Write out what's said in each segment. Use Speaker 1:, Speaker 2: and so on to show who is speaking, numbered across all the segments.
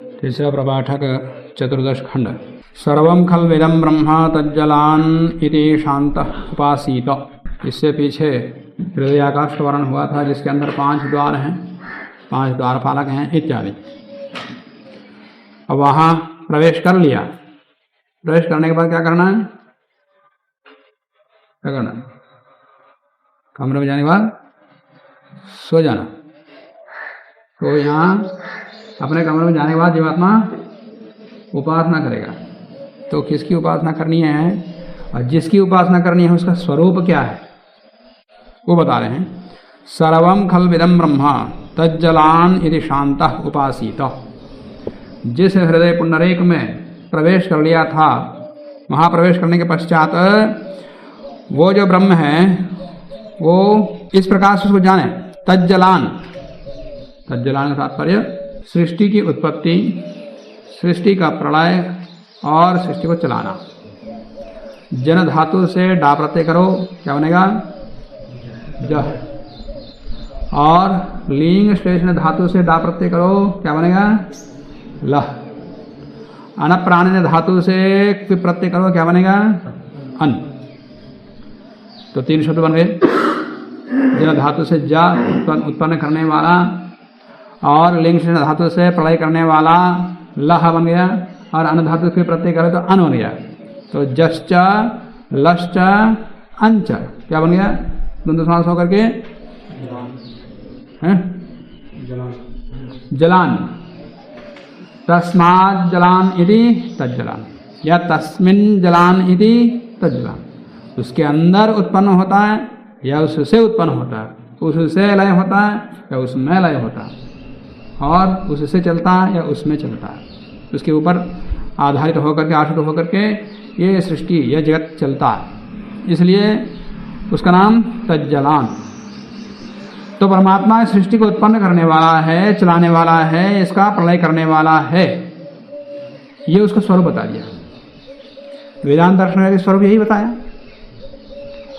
Speaker 1: तीसरा प्रपाठक चतुर्दश खंड। सर्वं खल्विदं ब्रह्म तज्जलान इति शांतः उपासीत। इससे पीछे हृदयाकाश का वर्णन हुआ था, जिसके अंदर 5 द्वार हैं, 5 द्वारपालक हैं इत्यादि। अब वहाँ प्रवेश कर लिया। प्रवेश करने के बाद क्या करना है? क्या करना है? कमरे में जाने के बाद सो जाना। तो यहाँ अपने कमरे में जाने के बाद जीवात्मा उपासना करेगा। तो किसकी उपासना करनी है और जिसकी उपासना करनी है उसका स्वरूप क्या है वो बता रहे हैं। सर्वं खल्विदं ब्रह्म तज्जलान इति शांतः उपासीत। जिस हृदय पुंडरीक में प्रवेश कर लिया था, वहाँ प्रवेश करने के पश्चात वो जो ब्रह्म है वो इस प्रकार से उसको जाने। तज्जलान, तज्जलान का तात्पर्य सृष्टि की उत्पत्ति, सृष्टि का प्रलय और सृष्टि को चलाना। जन धातु से डा प्रत्यय करो, क्या बनेगा? जह। और लिंग श्लेषण धातु से डा प्रत्यय करो, क्या बनेगा? लह। अनप्राणिन धातु से क्विप प्रत्यय करो, क्या बनेगा? अन। तो 3 शब्द बन गए। जन धातु से जा उत्पन्न करने वाला, और लिंग श्लेषण धातु से प्रलय करने वाला लह बन गया, और अन धातु के प्रत्यय करे तो अन बन गया। तो जश्च लश्च अंच क्या बन गया? द्वंद्व समास होकर के जलान। तस्मात् जलान इति तज्जलान, या तस्मिन् जलान इति तज्जलान। उसके अंदर उत्पन्न होता है या उससे उत्पन्न होता है, उससे लय होता है या उसमें लय होता है, और उससे चलता है या उसमें चलता है। उसके ऊपर आधारित होकर के, आश्रित होकर के ये सृष्टि, यह जगत चलता है। इसलिए उसका नाम तज्जलान। तो परमात्मा इस सृष्टि को उत्पन्न करने वाला है, चलाने वाला है, इसका प्रलय करने वाला है। ये उसका स्वरूप बता दिया। वेदांत दर्शन में स्वरूप यही बताया।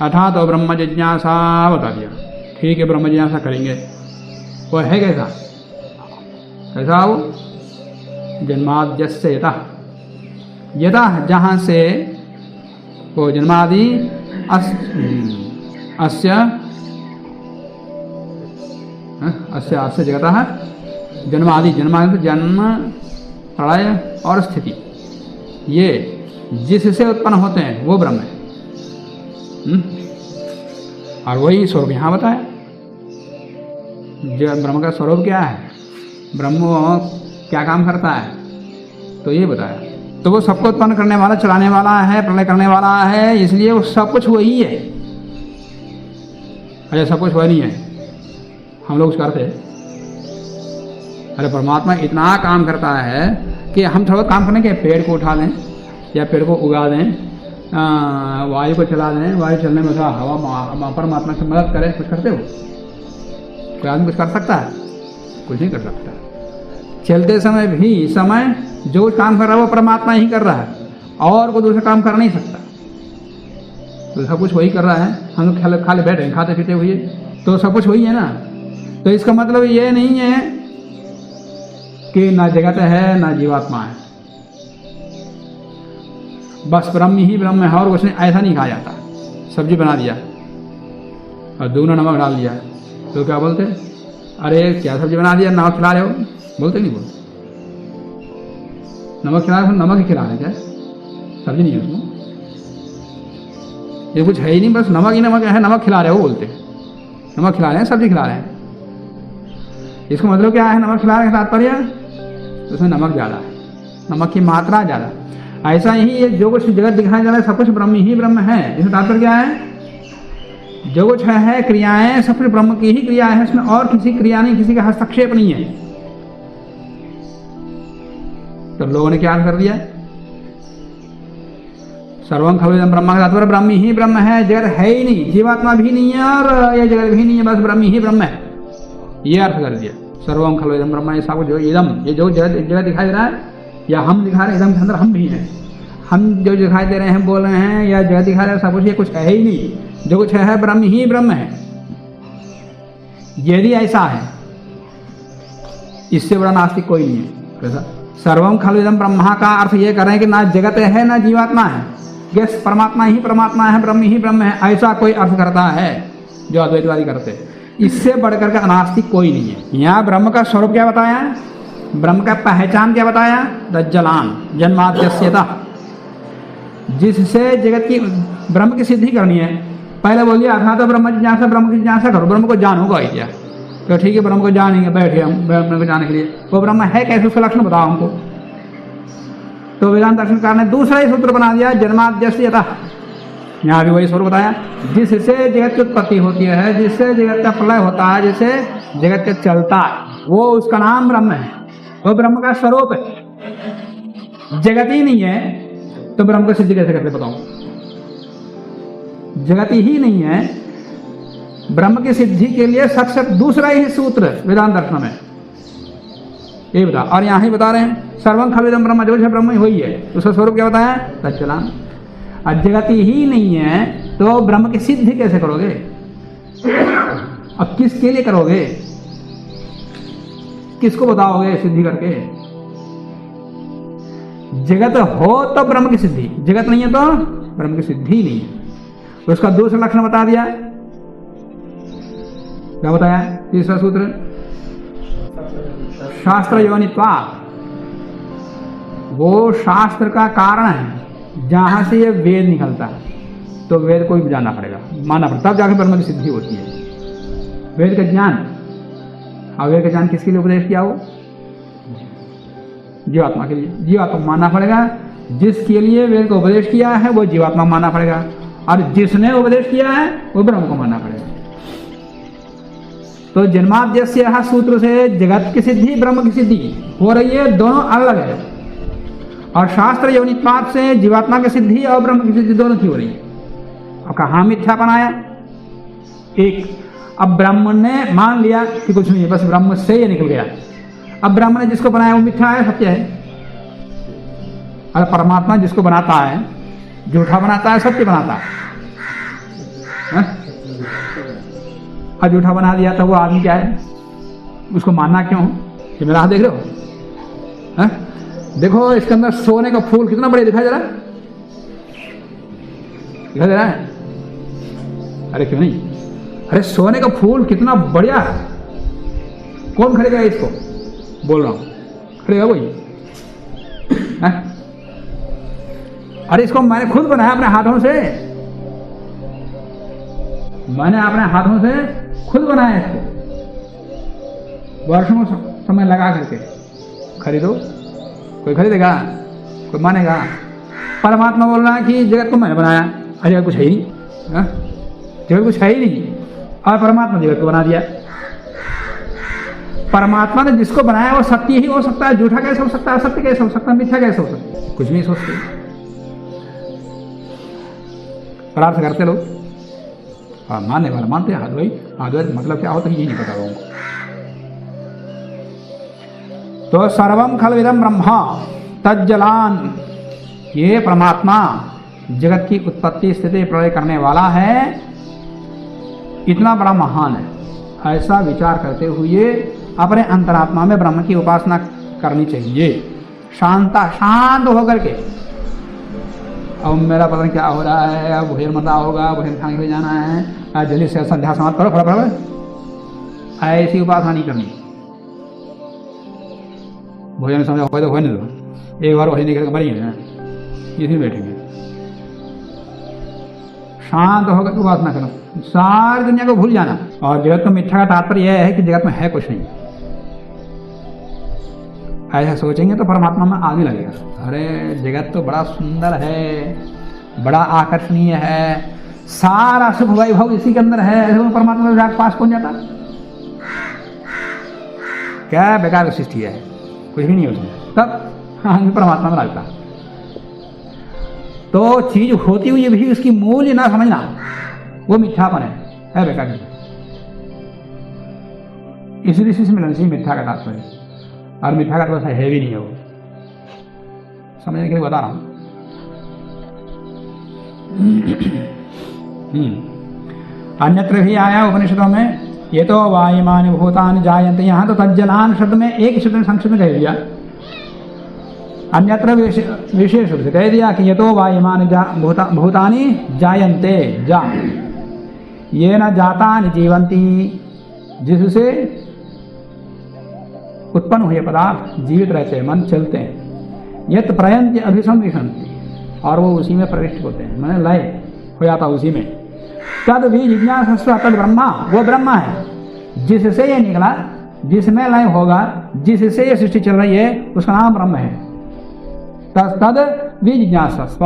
Speaker 1: अर्थात तो ब्रह्म जिज्ञासा बता दिया। ठीक है, ब्रह्म जिज्ञासा करेंगे। वो है कैसा? कैसा वो? जन्माद्यस्य यतः, यतः जहाँ से वो जन्मादि अस्य जगतः जन्मादि, जन्मादि जन्म प्रलय और स्थिति, ये जिससे उत्पन्न होते हैं वो ब्रह्म है। और वही स्वरूप यहाँ बताया। ब्रह्म का स्वरूप क्या है, ब्रह्म क्या काम करता है, तो ये बताया। तो वो सबको उत्पन्न करने वाला, चलाने वाला है, प्रलय करने वाला है, इसलिए वो सब कुछ वही है। अरे सब कुछ वही नहीं है, हम लोग कुछ करते हैं। अरे परमात्मा इतना काम करता है कि हम थोड़ा काम करने के, पेड़ को उठा लें या पेड़ को उगा दें, वायु को चला दें, वायु चलने में थोड़ा हवा परमात्मा से मदद करें, कुछ करते हो? कोई आदमी कुछ कर सकता है? कुछ नहीं कर सकता। चलते समय भी समय जो काम कर रहा है वो परमात्मा ही कर रहा है, और कोई दूसरा काम कर नहीं सकता। तो सब कुछ वही कर रहा है। हम लोग खाली बैठे हैं खाते पीते हुए, तो सब कुछ वही है ना। तो इसका मतलब ये नहीं है कि ना जगत है ना जीवात्मा है, बस ब्रह्म ही ब्रह्म है और कुछ नहीं। ऐसा नहीं कहा जाता। सब्जी बना दिया और दूना नमक डाल दिया, तो क्या बोलते? अरे क्या सब्जी बना दिया, नमक खिला रहे हो? बोलते नहीं बोलते। नमक खिला रहे हो, नमक ही खिला रहे, क्या सब्जी नहीं है उसमें? ये कुछ है ही नहीं, बस नमक ही नमक है, नमक खिला रहे हो बोलते। नमक खिला रहे हैं, सब्जी खिला रहे हैं। इसका मतलब क्या है? नमक खिला रहे हैं तात्पर्य उसमें नमक ज़्यादा है, नमक की मात्रा ज़्यादा। ऐसा ही ये जो कुछ जगत दिखाया जा रहा है सब कुछ ब्रह्म ही ब्रह्म है। इसका तात्पर्य क्या है? जो कुछ है क्रियाएं सब कुछ ब्रह्म की ही क्रिया है, इसमें और किसी क्रिया नहीं, किसी का हस्तक्षेप नहीं है। तो लोगों ने क्या कर दिया? सर्वं खल्विदं ब्रह्म का तात्पर्य ब्रह्म ही ब्रह्म है, जगत है ही नहीं, जीवात्मा भी नहीं है और यह जगत भी नहीं है, बस ब्रह्म ही ब्रह्म है, ये अर्थ कर दिया। सर्वं खल्विदं ब्रह्म, ये सब जो इदम, ये जो जगत दिखाई दे रहा है या हम दिखा रहे हैं, इदम के अंदर हम भी हैं। हम जो दिखाई दे रहे हैं, बोल रहे हैं, या जगत दिखा रहे हैं, सब कुछ ये कुछ है ही नहीं। जो कुछ है ब्रह्म ही ब्रह्म है। यदि ऐसा है, इससे बड़ा नास्तिक कोई नहीं है। कैसा? सर्वम खलु इदम ब्रह्मा का अर्थ ये कर रहे हैं कि ना जगत है ना जीवात्मा है, ये परमात्मा ही परमात्मा है, ब्रह्म ही ब्रह्म है, ऐसा कोई अर्थ करता है जो अद्वैतवादी करते हैं। इससे बढ़कर के अनास्तिक कोई नहीं है। यहाँ ब्रह्म का स्वरूप क्या बताया, ब्रह्म का पहचान क्या बताया, दज्जलान जन्माद्यस्यतः, जिससे जगत की ब्रह्म की सिद्धि करनी है। पहले बोलिए अर्थात ब्रह्म जिज्ञासा, ब्रह्म की जिज्ञासा करो, ब्रह्म को जानोगा ही क्या, तो ठीक है ब्रह्म को जानेंगे, बैठे हम ब्रह्म को जानने के लिए, वो ब्रह्म है कैसे, उसका लक्षण बताओ हमको। तो वेदांत दर्शनकार ने दूसरा ही सूत्र बना दिया, जन्माद्यस्यतः। यहाँ भी वही स्वरूप बताया, जिससे जगत की उत्पत्ति होती है, जिससे जगत का प्रलय होता है, जिससे जगत का चलता है, वो उसका नाम ब्रह्म है, वो ब्रह्म का स्वरूप है। जगत ही नहीं है तो ब्रह्म को सिद्धि कैसे करते बताओ। जगत ही नहीं है, ब्रह्म की सिद्धि के लिए सक्षम दूसरा ही सूत्र वेदांत दर्शन में ये बता। और यहाँ ही बता रहे हैं सर्वं खलु इदं ब्रह्म, जो ब्रह्म ही हुई है, उसका स्वरूप क्या बताया, तच्चलान। और जगत ही नहीं है तो ब्रह्म की सिद्धि कैसे करोगे, अब किसके लिए करोगे, किसको बताओगे सिद्धि करके। जगत हो तो ब्रह्म की सिद्धि, जगत नहीं है तो ब्रह्म की सिद्धि नहीं है। तो उसका दूसरा लक्षण बता दिया, क्या बताया, तीसरा सूत्र शास्त्र योनित्वा, वो शास्त्र का कारण है जहां से ये वेद निकलता है, तो वेद को भी जानना पड़ेगा, मानना पड़ेगा, तब जाकर ब्रह्म की सिद्धि होती है। वेद का ज्ञान, और वेद का ज्ञान किसके लिए उपदेश किया, वो जीवात्मा के लिए, जीवात्मा मानना पड़ेगा। जिसके लिए वेद को उपदेश किया है वो जीवात्मा मानना पड़ेगा, और जिसने उपदेश किया है वो ब्रह्म को मानना पड़ेगा। तो जन्माद्यस्य सूत्र से जगत की सिद्धि, ब्रह्म की सिद्धि हो रही है, दोनों अलग है। और शास्त्र योनित्वात् से जीवात्मा की सिद्धि और ब्रह्म की सिद्धि दोनों की हो रही है। अब कहाँ मिथ्या बनाया, एक, अब ब्रह्म ने मान लिया कि कुछ नहीं है, बस ब्रह्म से ये निकल गया। अब ब्रह्म ने जिसको बनाया वो मिथ्या है, सत्य है। और परमात्मा जिसको बनाता है, झूठा बनाता है, सत्य बनाता है। और झूठा बना दिया तो वो आदमी क्या है, उसको मानना क्यों, कि मेरा हाथ देख रहे हो, है? देखो इसके अंदर सोने का फूल कितना बड़े दिखाई दे रहा है, दिखाई दे रहा है, अरे क्यों नहीं, अरे सोने का फूल कितना बढ़िया है, कौन खरीदेगा इसको, बोल रहा हूं, खरीदेगा वही, है? अरे इसको मैंने खुद बनाया अपने हाथों से, मैंने अपने हाथों से खुद बनाया इसको, वर्षों समय लगा करके, खरीदो, कोई खरीदेगा, कोई मानेगा। परमात्मा बोल रहा है कि जगत को मैंने बनाया, अरे जगत कुछ है ही नहीं, जगत कुछ है ही नहीं, और परमात्मा जगत को बना दिया। परमात्मा ने जिसको बनाया वो सत्य ही हो सकता है, झूठा कैसे हो सकता है, सत्य कैसे हो सकता है, मिथ्या कैसे हो सकता है, कुछ नहीं सोचते, प्रार्थ करते लोग। हाँ, मानने वाला मानते हैं, अद्वैत मतलब क्या होता है यही नहीं पता लोगों को। तो सर्वम खलु इदं ब्रह्म तज्जलान, ये परमात्मा जगत की उत्पत्ति स्थिति प्रलय करने वाला है, इतना बड़ा महान है। ऐसा विचार करते हुए अपने अंतरात्मा में ब्रह्म की उपासना करनी चाहिए, शांत होकर के। अब मेरा पता नहीं क्या हो रहा है, अब भोजन बन रहा होगा, भोजन खाने के लिए जाना है, जल्दी से संध्या समाप्त करो फटाफट, ऐसी उपासना नहीं करनी। भोजन समझा हो तो होने दो, एक बार भोजन नहीं करके मरेंगे, इसी बैठेंगे। शांत होकर उपासना करो, सारी दुनिया को भूल जाना। और जगत को मिथ्या का तात्पर्य यह है कि जगत में है कुछ नहीं, ऐसा सोचेंगे तो परमात्मा में आगे लगेगा। अरे जगत तो बड़ा सुंदर है, बड़ा आकर्षणीय है, सारा सुख वैभव इसी के अंदर है, ऐसे परमात्मा के पास कौन जाता, क्या बेकार की सृष्टि है, कुछ भी नहीं उसमें, तब परमात्मा में लगता। तो चीज होती हुई भी उसकी मूल्य ना समझना, वो मिथ्यापन है बेकार की। इसी ऋषि से मिलना चाहिए मिथ्या का तात्पर्य, और मिथ्या का तात्पर्य है भी नहीं है, वो समझने के लिए बता रहा हूं। अन्यत्र भी आया उपनिषदों में, ये तो वायुमानि भूतानि जायन्ते, यहाँ तो तज्जलान शब्द में एक शब्द संक्षिप्त कह दिया, अन्यत्र विशेष रूप से कह दिया कि ये तो वायुमान भूतानि जायन्ते, जा ये न जातानि जीवंती, जिससे उत्पन्न हुए पदार्थ जीवित रहते हैं, मन चलते हैं। यत प्रयंत्य अभिसंविशंति, और वो उसी में प्रविष्ट होते हैं, मैंने लय हो जाता उसी में। तद भी जिज्ञासस्व तद ब्रह्मा, वो ब्रह्मा है जिससे ये निकला, जिसमें लय होगा, जिससे ये सृष्टि चल रही है, उसका नाम ब्रह्म है। तद भी जिज्ञासस्व,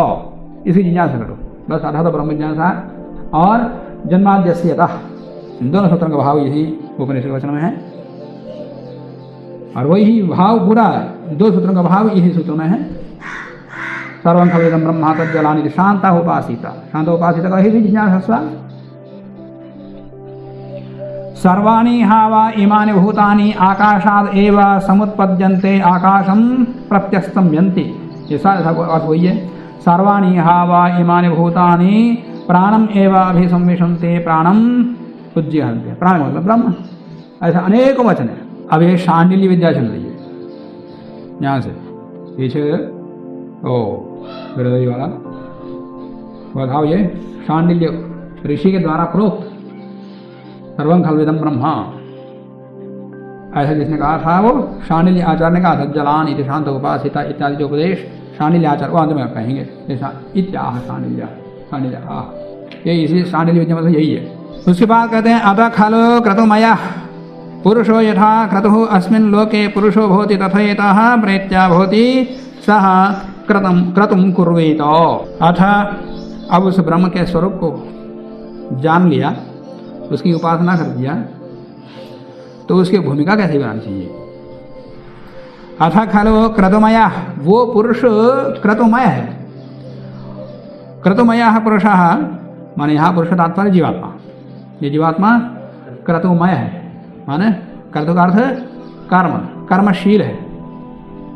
Speaker 1: इसी जिज्ञासा करो बस। अथा तो ब्रह्म जिज्ञासा और जन्माद्यस्यतः, इन दोनों सूत्रों का भाव यही उपनिषद वचन में है, और वही भाव पूरा दो सूत्रों का भाव यही सूत्र में है। सर्वं खलुदं ब्रह्म तज्जलानि शांता उपासिता, शांत उपासिता का ही जिज्ञासस्व। सर्वाणि हावा इमानि भूतानि आकाशाद एव समुत्पद्यन्ते आकाशं प्रत्यस्तं यन्ति, ये सारा अर्थ वही है। सर्वाणि हावा इमानि भूतानि प्राणम एव अभिसंविशन्ते प्राणम उज्जीवन्ते, प्राण मतलब ब्रह्म। ऐसा अनेकों वचन है। अब ये शांडिल्य विद्या चल रही है यहाँ से पीछे, ओ हृदय वाला बताओ, ये शांडिल्य ऋषि के द्वारा प्रोक्त सर्वं खल्विदं ब्रह्मा, ऐसा जिसने कहा था वो शांडिल्य आचार्य ने कहा था। जलान इति शांत उपासिता इत्यादि जो उपदेश शांडिल्य आचार्य, वो अंत में कहेंगे इत्याह शांडिल्य, शांडिल्य आह, ये इसी शांडिल्य विद्या मतलब यही है। उसके बाद कहते हैं अतः खलु क्रतुमयः पुरुषो यथा क्रतुः अस्मिन् लोके पुरुषो भवति तथैतः प्रेत्या भवति सः क्रतुं कुर्वेत। अथ, अब उस ब्रह्म के स्वरूप को जान लिया, उसकी उपासना कर दिया, तो उसकी भूमिका कैसे बनानी चाहिए। अथ खलु क्रतुमयः, वो पुरुष क्रतुमय है। क्रतुमयः पुरुषः माने यहाँ पुरुष तात्पर्य जीवात्मा, ये जीवात्मा क्रतुमय है, माने क्रतु का अर्थ कर्म, कर्मशील है।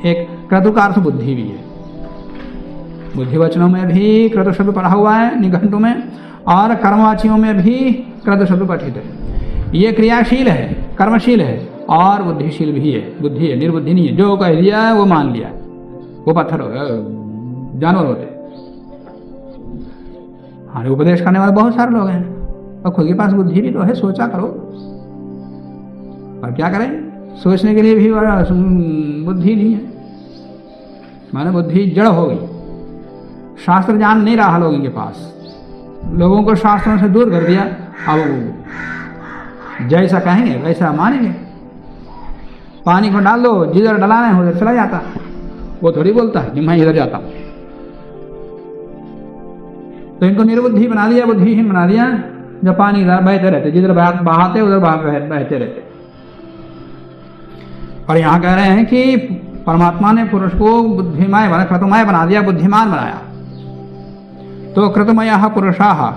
Speaker 1: एक क्रतु का अर्थ बुद्धि भी है, बुद्धि वचनों में भी क्रतु शब्द पढ़ा हुआ है निघंटु में, और कर्मवाचियों में भी क्रतु शब्द पठित है। ये क्रियाशील है, कर्मशील है, और बुद्धिशील भी है। बुद्धि है, निर्बुद्धि नहीं है। जो कह दिया वो मान लिया, वो पत्थर जानवर होते। हाँ, उपदेश करने वाले बहुत सारे लोग हैं, और खुद के पास बुद्धि भी तो है, सोचा करो। और क्या करें, सोचने के लिए भी बुद्धि नहीं है, माने बुद्धि जड़ हो गई। शास्त्र ज्ञान नहीं रहा लोगों के पास, लोगों को शास्त्रों से दूर कर दिया। अब जैसा कहेंगे वैसा मानेंगे। पानी को डाल दो, जिधर डलाना है उधर चला जाता, वो थोड़ी बोलता है कि मैं इधर जाता हूं। तो इनको निर्बुद्धि बना दिया, बुद्धिहीन बना दिया। जब पानी इधर बहते रहते, जिधर बहाते उधर बहते रहते। और यहां कह रहे हैं कि परमात्मा ने पुरुष को बुद्धिमय बना, क्रतुमय बना दिया, बुद्धिमान बनाया। तो क्रतुमयः पुरुषः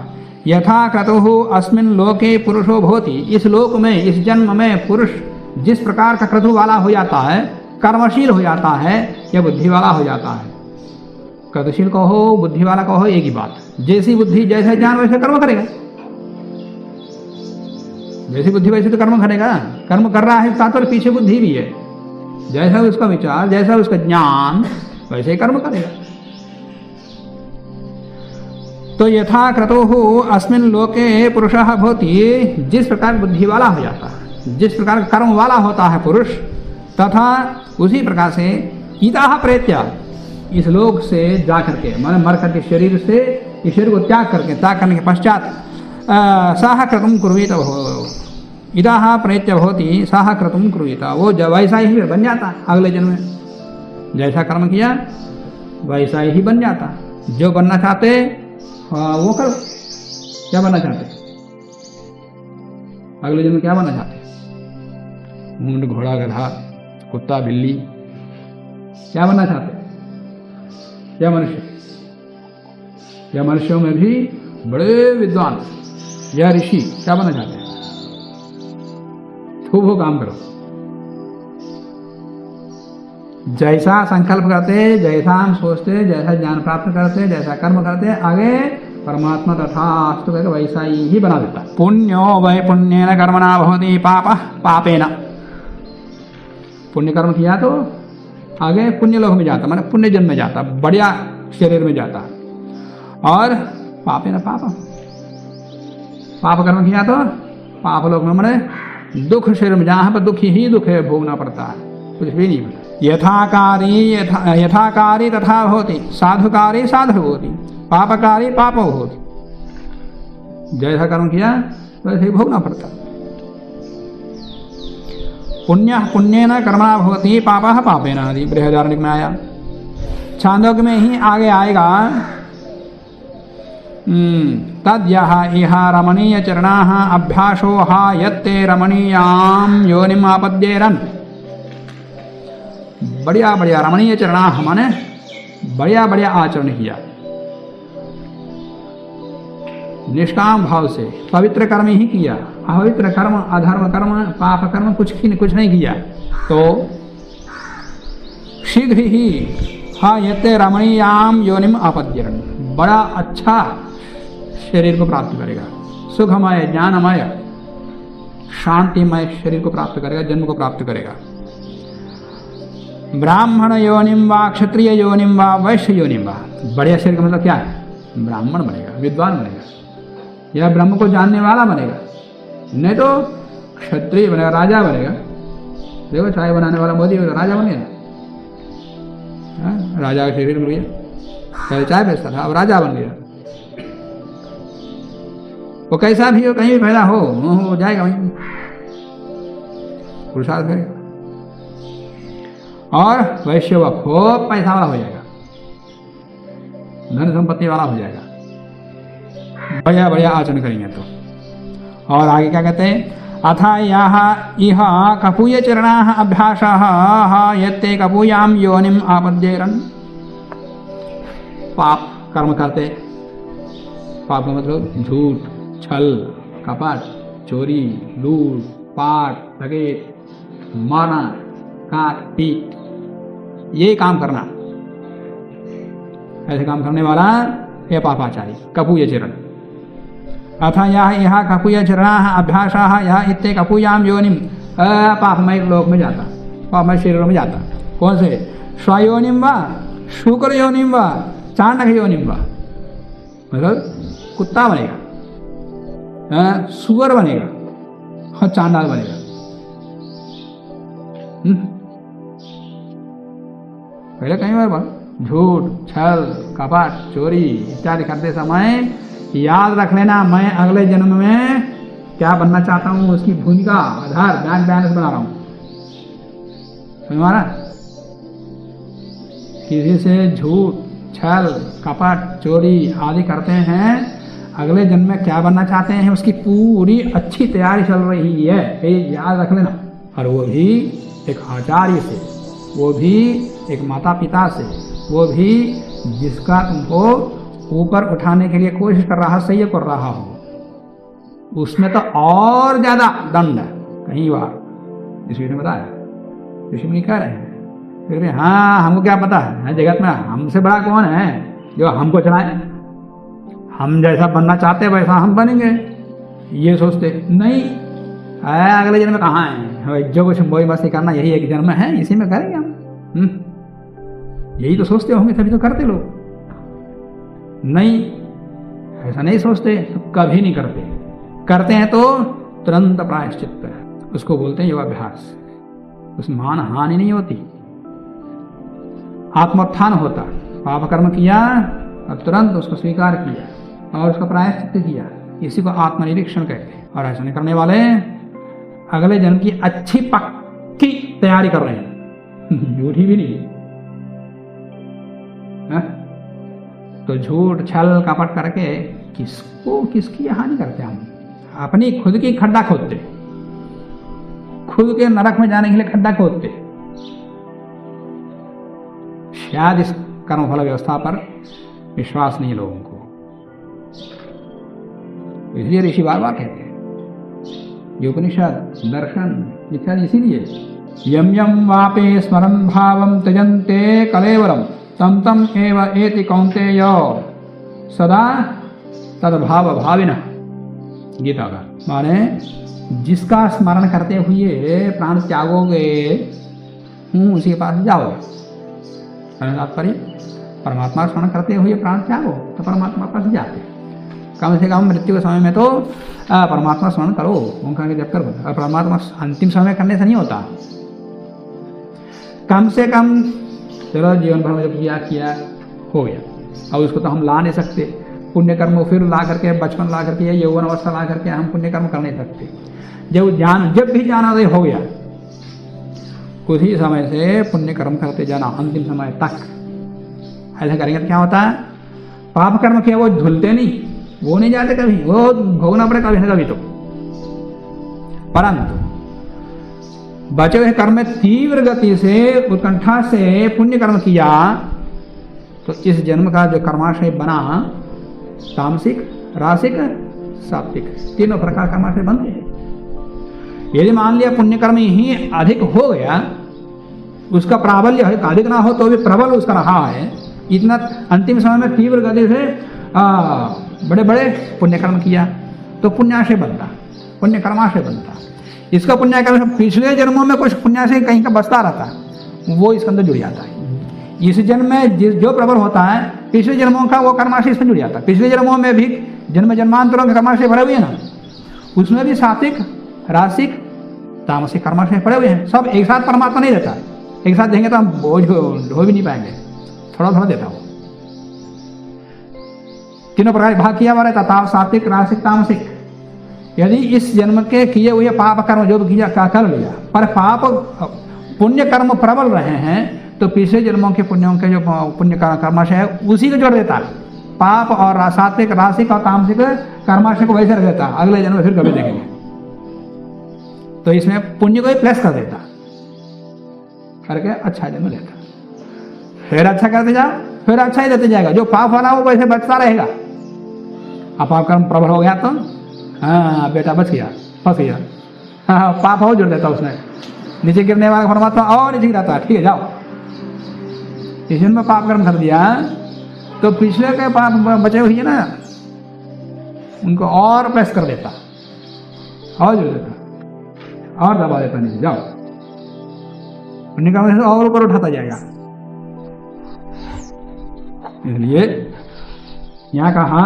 Speaker 1: यथा क्रतुः अस्मिन् लोके पुरुषो भवति, इस लोक में, इस जन्म में पुरुष जिस प्रकार का क्रतु वाला हो जाता है, कर्मशील हो जाता है, या बुद्धि वाला हो जाता है। क्रतुशील कहो, बुद्धि वाला कहो, एक ही बात। जैसी बुद्धि जैसे ज्ञान वैसे कर्म करेगा, जैसी बुद्धि वैसे तो कर्म करेगा। कर्म कर रहा है तात्पर्य पीछे बुद्धि भी है। जैसा उसका विचार, जैसा उसका ज्ञान, वैसे ही कर्म करेगा। तो यथा क्रतुः अस्मिन् लोके पुरुषः भवति, जिस प्रकार बुद्धि वाला हो जाता है, जिस प्रकार कर्म वाला होता है पुरुष, तथा उसी प्रकार से इतः प्रेत्या, इस लोक से जा करके, माने मर करके शरीर से, इस शरीर को त्याग करने के पश्चात सह क्रतुं कुर्वीत, इतः प्रेत्य भवति सह क्रतुं कुर्वीत, वो वैसा ही बन जाता अगले जन्म में। जैसा कर्म किया वैसा ही बन जाता। जो बनना चाहते वो करो। क्या बनना चाहते, अगले जन्म क्या बनना चाहते? ऊंट, घोड़ा, गधा, कुत्ता, बिल्ली, क्या बनना चाहते? या मनुष्य? या मनुष्यों में भी बड़े विद्वान या ऋषि क्या बनना चाहते हैं? खूब वो काम करो। जैसा संकल्प करते, जैसा हम सोचते, जैसा ज्ञान प्राप्त करते, जैसा कर्म करते, आगे परमात्मा तथास्तु करके वैसा ही बना देता। पुण्यो वै पुण्येन कर्मणा भवति पापः पापेन। पुण्य कर्म किया तो आगे पुण्य लोक में जाता, माने पुण्य जन्म में जाता, बढ़िया शरीर में जाता। और पापे न पाप, पाप कर्म किया तो पाप लोक में माने दुख शरीर में, जहां पर दुख ही दुख है, भोगना पड़ता है, कुछ भी नहीं मिला। यथाकारी तथा होती, साधुकारी साधु होती, पापकारी पाप होती। जैसा कर्म किया वैसे ही भोगना पड़ता। पुण्य पुण्येन कर्मणा भवति, पापः पापेन आदि बृहदारण्यक में आया। छांदोग्य में ही आगे आएगा, तद यह इह रमणीय चरणाः अभ्यासो हा यत्ते रमणीयां योनिम आपद्येरन्। बढ़िया बढ़िया रमणीय चरणाः माने बढ़िया बढ़िया आचरण किया, निष्काम भाव से पवित्र कर्म ही किया, अपवित्र कर्म, अधर्म कर्म, पाप कर्म कुछ नहीं किया, तो शीघ्र ही हाँ यते रमणीयाम योनिम आपद्येरन्, बड़ा अच्छा शरीर को प्राप्त करेगा, सुखमय ज्ञानमय शांतिमय शरीर को प्राप्त करेगा, जन्म को प्राप्त करेगा। ब्राह्मण योनिम वा क्षत्रिय योनिम वा वैश्य योनिम वा, बढ़िया शरीर का मतलब क्या है? ब्राह्मण बनेगा, विद्वान बनेगा, या ब्रह्म को जानने वाला बनेगा, नहीं तो क्षत्रिय बनेगा, राजा बनेगा। देखो चाय बनाने वाला मोदी राजा बन गया, राजा का शरीर मिल गया, पहले चाय बेचता था, अब राजा बन गया। वो कैसा भी हो, कहीं भी पैदा हो जाएगा, वहीं पुरुषार्थ करेगा। और वैश्य व खूब पैसा वाला हो जाएगा, धन संपत्ति वाला हो जाएगा, बढ़िया बढ़िया आचरण करेंगे तो। और आगे क्या कहते हैं? अथा यह इह कपूय चरणाः अभ्यासः यत्ते कपूयाम योनिम आपद्येरन्। पाप कर्म करते, पाप का मतलब झूठ, छल, कपट, चोरी, लूट, पाट, डकैत, मारना, काट पीट, ये काम करना, ऐसे काम करने वाला ये पापाचारी, कपूय चरण। अथा यह कपूय चरणाः अभ्यासः यह इत्ते कपूयाम योनिम, पापमय लोक में जाता, पापमय शरीरों में जाता। कौन से? स्वयोनिम वा शुक्र योनिम वा चाणक योनिम वा, मतलब कुत्ता बनेगा, सुअर बनेगा और चांडाल बनेगा। पहले कहीं बार झूठ, छल, कपट, चोरी इत्यादि करते समय याद रख लेना, मैं अगले जन्म में क्या बनना चाहता हूं, उसकी भूमिका आधार बैंक बैलेंस बना रहा हूं। हमारा किसी से झूठ, छल, कपट, चोरी आदि करते हैं, अगले जन्म में क्या बनना चाहते हैं, उसकी पूरी अच्छी तैयारी चल रही है, ये याद रख लेना। और वो भी एक आचार्य से, वो भी एक माता पिता से, वो भी जिसका तुमको ऊपर उठाने के लिए कोशिश कर रहा, सही कर रहा हो, उसमें तो और ज्यादा दंड है। कहीं बार इस वीडियो में बताया, ऋषि मुनि कह रहे हैं, फिर भी हाँ हमको क्या पता है, जगत में हमसे बड़ा कौन है जो हमको चलाए, हम जैसा बनना चाहते वैसा हम बनेंगे, ये सोचते नहीं। अगले जन्म में कहाँ है, जो कुछ मोई मस्ती करना यही एक जन्म है, इसी में करेंगे हम, यही तो सोचते होंगे, तभी तो करते लोग। नहीं, ऐसा नहीं सोचते तो कभी नहीं करते, करते हैं तो तुरंत प्रायश्चित है, उसको बोलते हैं योगाभ्यास। उसमें मान हानि नहीं होती, आत्मोत्थान होता। पाप कर्म किया और तुरंत उसको स्वीकार किया और उसका प्रायश्चित किया, इसी को आत्मनिरीक्षण कहते हैं। और ऐसा नहीं करने वाले अगले जन्म की अच्छी पक्की तैयारी कर रहे हैं, झूठी भी नहीं है? तो झूठ, छल, कपट करके किसकी हानि करते हम? अपनी खुद की खड्डा खोदते, खुद के नरक में जाने के लिए खड्डा खोदते। शायद इस कर्मफल व्यवस्था पर विश्वास नहीं लोगों को, इसलिए ऋषि बार बार कहते हैं, ये उपनिषद, दर्शन इत्यादि इसीलिए यम यम वापे स्मरन् भावम त्यजन्ते कलेवरम तम तम एव एति कौन्तेय सदा तद्भाव भाविनः। गीता का माने जिसका स्मरण करते हुए प्राण त्यागोगे उसी के पास जाओगे, तात्पर्य परमात्मा स्मरण करते हुए प्राण त्यागो तो परमात्मा पास जाते। कम से कम मृत्यु के समय में तो परमात्मा स्मरण करो, ओंकार के जप करो। और परमात्मा अंतिम समय करने से नहीं होता। कम से कम चलो जीवन भर में जब किया हो गया, और उसको तो हम ला नहीं सकते। पुण्य कर्म फिर ला करके, बचपन ला करके, यौवन अवस्था ला करके हम पुण्य कर्म कर नहीं सकते। जब भी ज्ञानोदय हो गया उसी समय से पुण्य कर्म करते जाना अंतिम समय तक। ऐसा करेंगे तो क्या होता है, पाप कर्म किया वो धुलते नहीं, वो नहीं जाते कभी, वो भोगना पड़े कभी ना कभी तो। परंतु बचे हुए कर्म में तीव्र गति से उत्कंठा से पुण्य कर्म किया तो इस जन्म का जो कर्माशय बना, तामसिक, रासिक, सात्विक, तीनों प्रकार कर्माशय बनते हैं। यदि मान लिया पुण्य कर्म ही अधिक हो गया, उसका प्राबल्य अधिक ना हो तो भी प्रबल उसका रहा है, इतना अंतिम समय में तीव्र गति से बड़े बड़े पुण्य कर्म किया तो पुण्याशय बनता, पुण्य कर्माशय बनता। इसका पुण्य कर्म पिछले जन्मों में कुछ पुण्याशय कहीं का बचता रहता, वो इसके अंदर जुड़ जाता है। इस जन्म में जो प्रबल होता है, पिछले जन्मों का वो कर्माशय इसमें जुड़ जाता है। पिछले जन्मों में भी जन्मांतरों के कर्माशय भरे हुए हैं ना, उसमें भी सात्विक, रासिक, तामसिक कर्माशय पड़े हुए हैं। सब एक साथ परमात्मा नहीं देता, एक साथ देंगे तो हम बोझ ढो भी नहीं पाएंगे, थोड़ा थोड़ा देता हो। तीनों प्रकार भाग किया हुआ रहता, सात्विक, रासिक, तामसिक। यदि इस जन्म के किए हुए पाप कर्म जो भी किया कर लिया, पर पाप पुण्य कर्म प्रबल रहे हैं तो पिछले जन्मों के पुण्यों के जो पुण्य कर्माशय है उसी को जोड़ देता है। पाप और सात्विक, रासिक और तामसिक कर्माशय को वैसे रख देता, अगले जन्म में फिर कभी देखेंगे तो इसमें पुण्य को ही प्लस कर देता, करके अच्छा जन्म लेता। फिर अच्छा करते जाओ, फिर अच्छा ही देते जाएगा। जो पाप वाला वो वैसे बचता रहेगा। अब पाप कर्म प्रबल हो गया तो हाँ बेटा बच गया, फंस गया, हाँ पाप हो जुड़ देता उसने, नीचे गिरने वाला परमात्मा और नीचे गिराता है, ठीक है जाओ। इस जन्म में पाप कर्म कर दिया तो पिछले के पाप बचे हुए ना उनको और प्रेस कर देता, और जुड़ देता, और दबा देता नीचे, जाओ पुण्य कर्म से और ऊपर उठाता जाएगा। इसलिए यहाँ कहा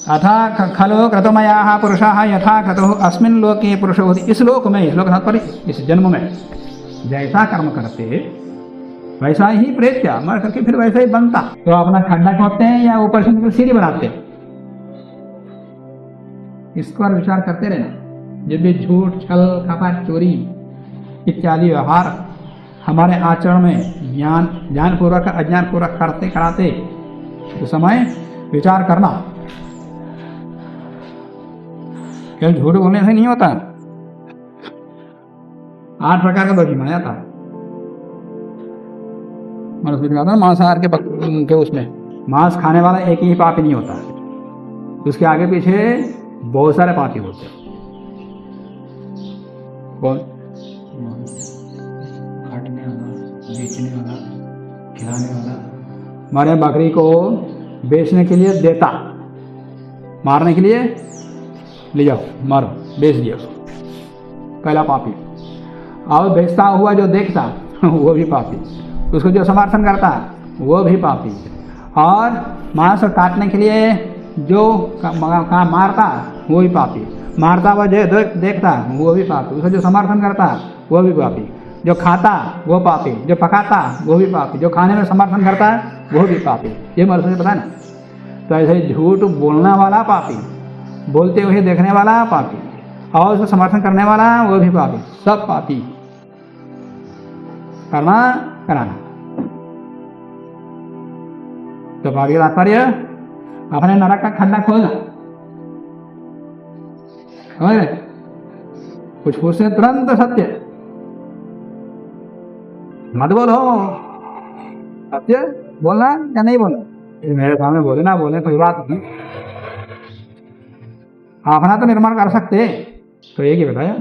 Speaker 1: अथा खलो क्रतुमयाः पुरुषाः यथा क्रतुः अस्मिन् लोके पुरुषो होति। इस लोक में, इस लोक तात्पर्य इस जन्म में जैसा कर्म करते वैसा ही प्रेत्या मर करके फिर वैसा ही बनता। तो अपना खड्डा खोदते हैं या ऊपर से सीढ़ी बनाते हैं, इस पर विचार करते रहना। जब भी झूठ, छल, कपट, चोरी इत्यादि व्यवहार हमारे आचरण में ज्ञानपूर्वक अज्ञानपूर्वक करते कराते उस समय विचार करना। केवल झूठ बोलने से नहीं होता, 8 प्रकार का दोषी माना जाता है। मांसाहार के उसमें मांस खाने वाला एक ही पापी नहीं होता, उसके आगे पीछे बहुत सारे पापी होते हैं। कौन? काटने वाला, बेचने वाला, खिलाने वाला। हमारे बकरी को बेचने के लिए देता, मारने के लिए ले जाओ मारो, बेच दिया उसको, पहला पापी। और बेचता हुआ जो देखता वो भी पापी, उसको जो समर्थन करता वो भी पापी, और मांस काटने के लिए जो मारता वो भी पापी, मारता हुआ जो देखता वो भी पापी, उसको जो समर्थन करता वो भी पापी, जो खाता वो पापी, जो पकाता वो भी पापी, जो खाने में समर्थन करता है वो भी पापी। ये मनुष्य से पता है ना। तो ऐसे झूठ बोलने वाला पापी, बोलते हुए देखने वाला पापी, और उसको समर्थन करने वाला वो भी पापी, सब पापी। करना कराना तो पापी का तात्पर्य अपने नरक का खड्डा खोलना। कुछ पूछते तुरंत सत्य मत बोलो, सत्य बोलना या नहीं बोलना। मेरे सामने बोले ना बोले कोई बात नहीं, अपना तो निर्माण कर सकते तो एक ही बताया।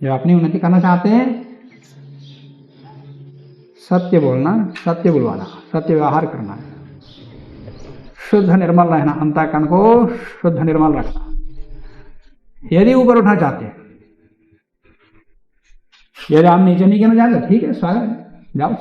Speaker 1: जब अपनी उन्नति करना चाहते हैं सत्य बोलना, सत्य बुलवाना, सत्य व्यवहार करना, शुद्ध निर्मल रहना, अंतःकरण को शुद्ध निर्मल रखना। यदि ऊपर उठना चाहते हैं, यदि आप नीचे नहीं गिरना चाहते ठीक है, स्वागत है, जाओ